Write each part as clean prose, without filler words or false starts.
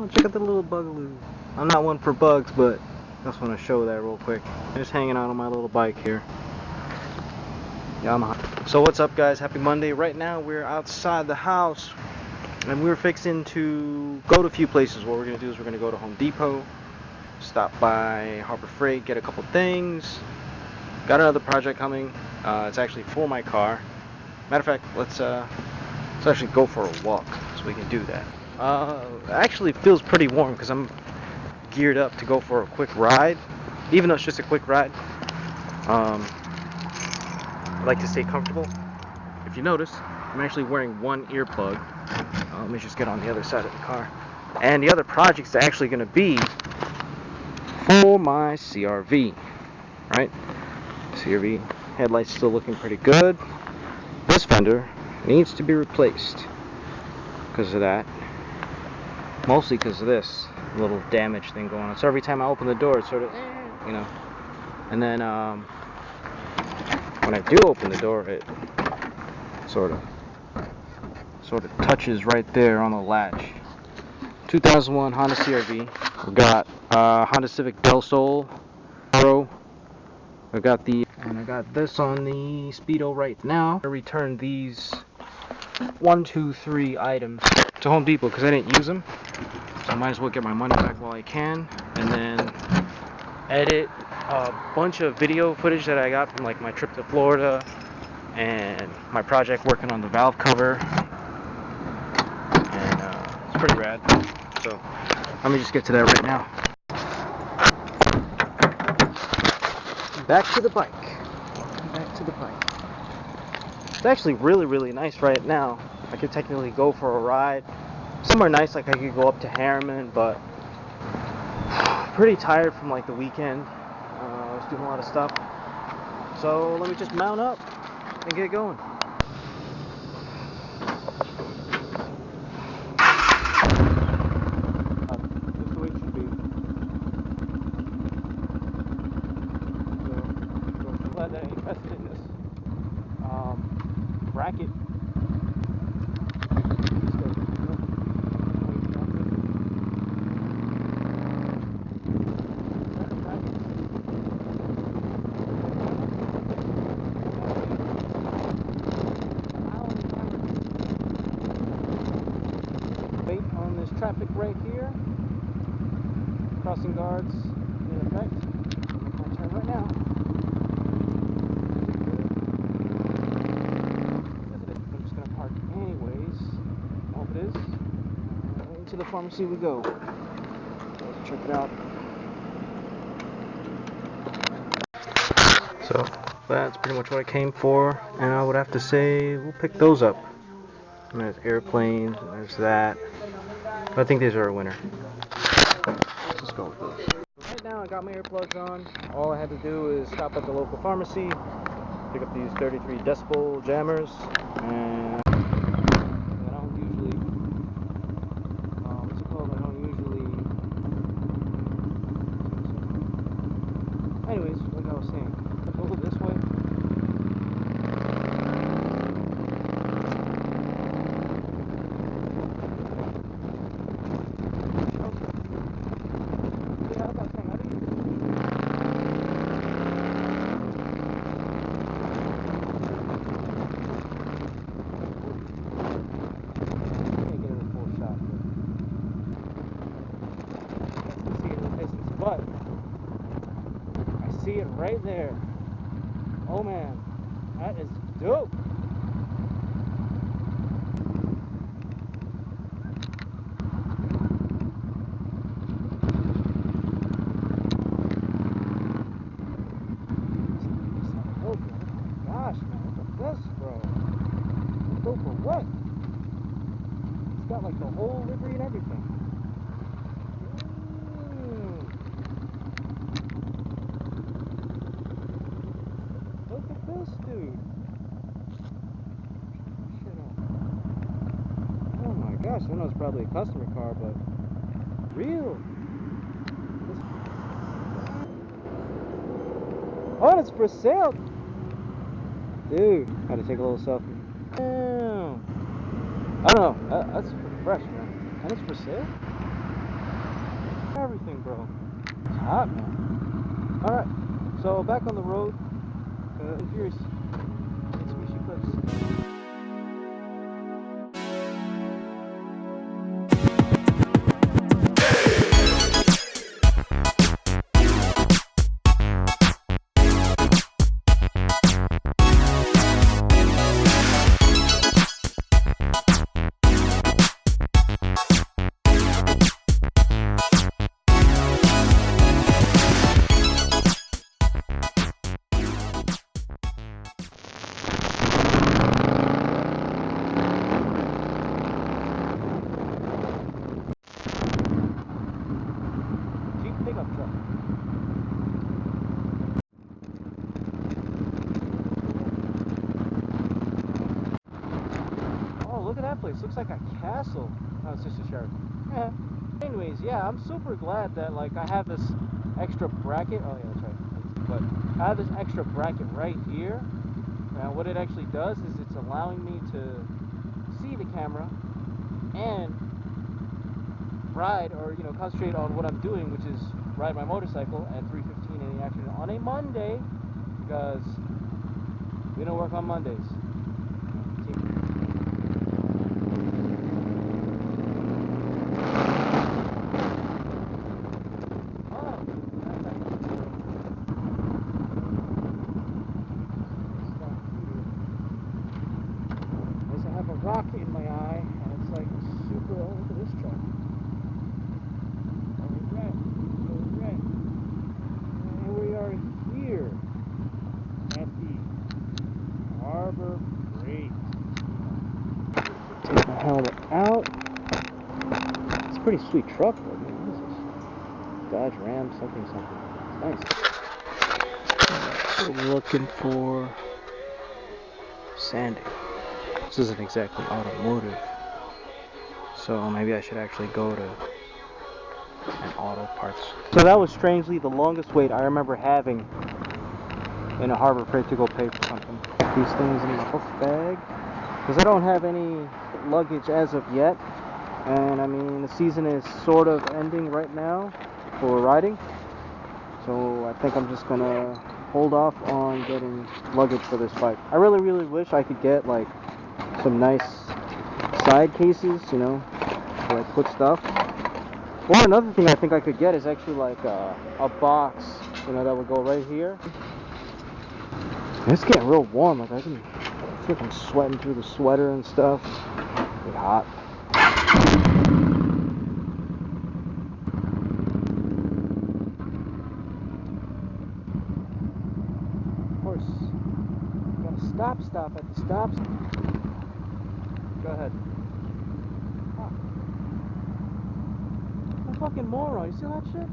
Oh, check out the little bugaloo. I'm not one for bugs, but I just want to show that real quick. I'm just hanging out on my little bike here. Yamaha. So what's up, guys? Happy Monday. Right now we're outside the house and we're fixing to go to a few places. What we're going to do is we're going to go to Home Depot, stop by Harbor Freight, get a couple things. Got another project coming. It's actually for my car. Matter of fact, let's actually go for a walk so we can do that. Actually feels pretty warm because I'm geared up to go for a quick ride, even though it's just a quick ride. I like to stay comfortable. If you notice, I'm actually wearing one earplug. Let me just get on the other side of the car. And the other project's actually going to be for my CRV, right? CRV headlights still looking pretty good. This fender needs to be replaced because of that. Mostly because of this little damage thing going on. So every time I open the door, it's sort of, you know. And then when I do open the door, it sort of touches right there on the latch. 2001 Honda CRV. We've got Honda Civic Del Sol Pro. I got this on the Speedo right now. I returned these 1, 2, 3 items to Home Depot because I didn't use them. So I might as well get my money back while I can, and then edit a bunch of video footage that I got from like my trip to Florida and my project working on the valve cover, and it's pretty rad. So let me just get to that right now. Back to the bike. Back to the bike. It's actually really nice right now. I could technically go for a ride somewhere nice, like I could go up to Harriman, but pretty tired from like the weekend. I was doing a lot of stuff, so let me just mount up and get going. This is the way it should be. So I'm glad that I invested in this bracket. On this traffic right here, crossing guards in effect. I'm going to turn right now. I'm just going to park anyways. I hope it is. Into the pharmacy we go. Let's check it out. So that's pretty much what I came for, and I would have to say we'll pick those up. And there's airplanes, and there's that. I think these are a winner. Let's just go with those. Right now I got my earplugs on. All I had to do is stop at the local pharmacy, pick up these 33 decibel jammers, and I don't usually, what's it called? I don't usually, anyways, like I was saying, let's go this way. But I see it right there. Oh man, that is dope. Oh gosh, man, look at this, bro. Dope for what? It's got like the whole livery and everything. Look at this, dude. Oh my gosh, I know it's probably a customer car, but real. Oh, it's for sale. Dude, had to take a little selfie. Damn. I don't know. That's pretty fresh, man. And it's for sale? everything, bro. It's hot, man. Alright, so back on the road. Furious. Mitsubishi Eclipse. Pickup truck. Oh, look at that place. Looks like a castle. Oh, it's just a shark. Yeah. Anyways, yeah, I'm super glad that like I have this extra bracket. Oh yeah, that's right. But I have this extra bracket right here. Now what it actually does is it's allowing me to see the camera and ride, or concentrate on what I'm doing, which is ride my motorcycle at 3:15 in the afternoon on a Monday, because we don't work on Mondays. I have a rock in my eye, and it's like super. Oh, look at this truck. Alright. And we are here at the Harbor Freight. Take my helmet out. It's a pretty sweet truck, though. What is this? Dodge Ram something. It's nice. So we're looking for sanding. This isn't exactly automotive, so maybe I should actually go to an auto parts. So that was strangely the longest wait I remember having in a Harbor Freight to go pay for something. These things in my book bag, because I don't have any luggage as of yet, and I mean the season is sort of ending right now for riding, so I think I'm just gonna hold off on getting luggage for this bike. I really wish I could get like some nice side cases, where I put stuff. Or another thing I think I could get is actually like a box, that would go right here. It's getting real warm. Like I can freaking sweating through the sweater and stuff. It's really hot. Of course, got a stop at the stops. Go ahead. Oh. I'm a fucking moron. You see that shit?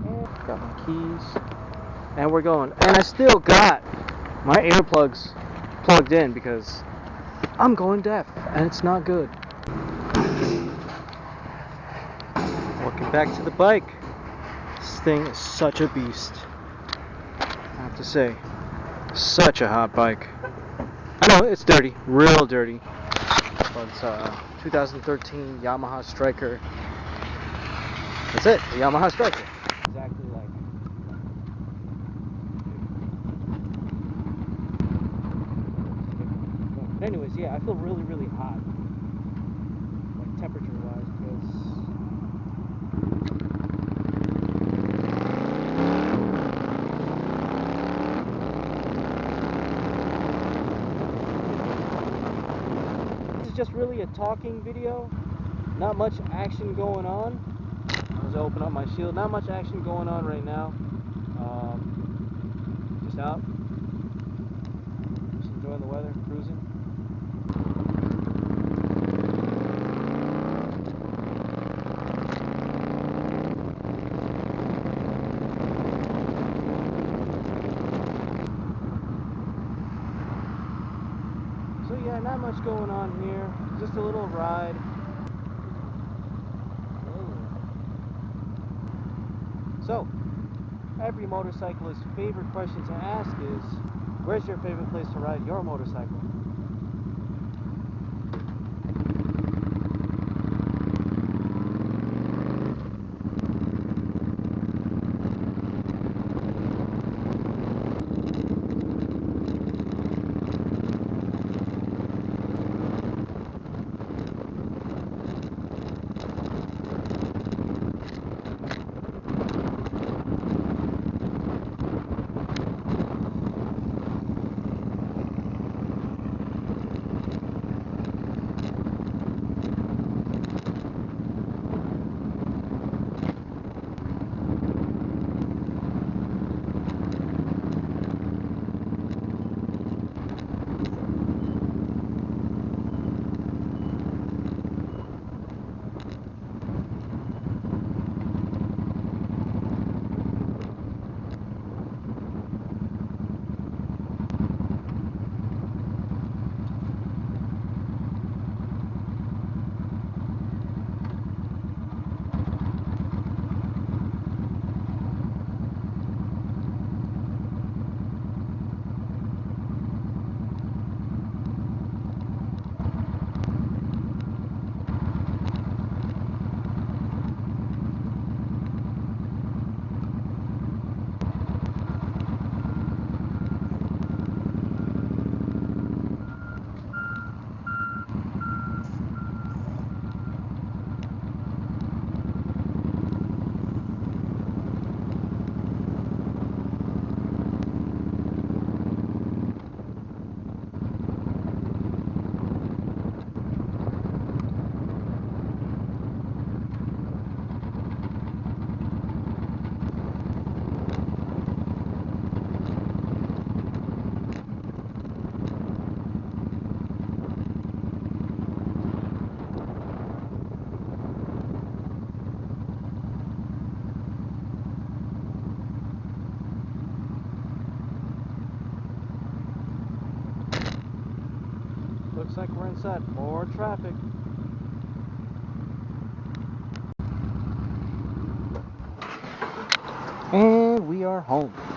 And got my keys. And we're going. And I still got my earplugs plugged in because I'm going deaf. And it's not good. Walking back to the bike. This thing is such a beast. I have to say. Such a hot bike. I know it's dirty, real dirty. But it's 2013 Yamaha Striker. That's it, the Yamaha Striker. Exactly like. But anyways, yeah, I feel really hot, like temperature-wise, because. Just really a talking video, not much action going on. As I open up my shield, not much action going on right now. Just out, just enjoying the weather, cruising. So yeah, not much going on here. Just a little ride. So, every motorcyclist's favorite question to ask is, where's your favorite place to ride your motorcycle? Looks like we're inside more traffic. And we are home.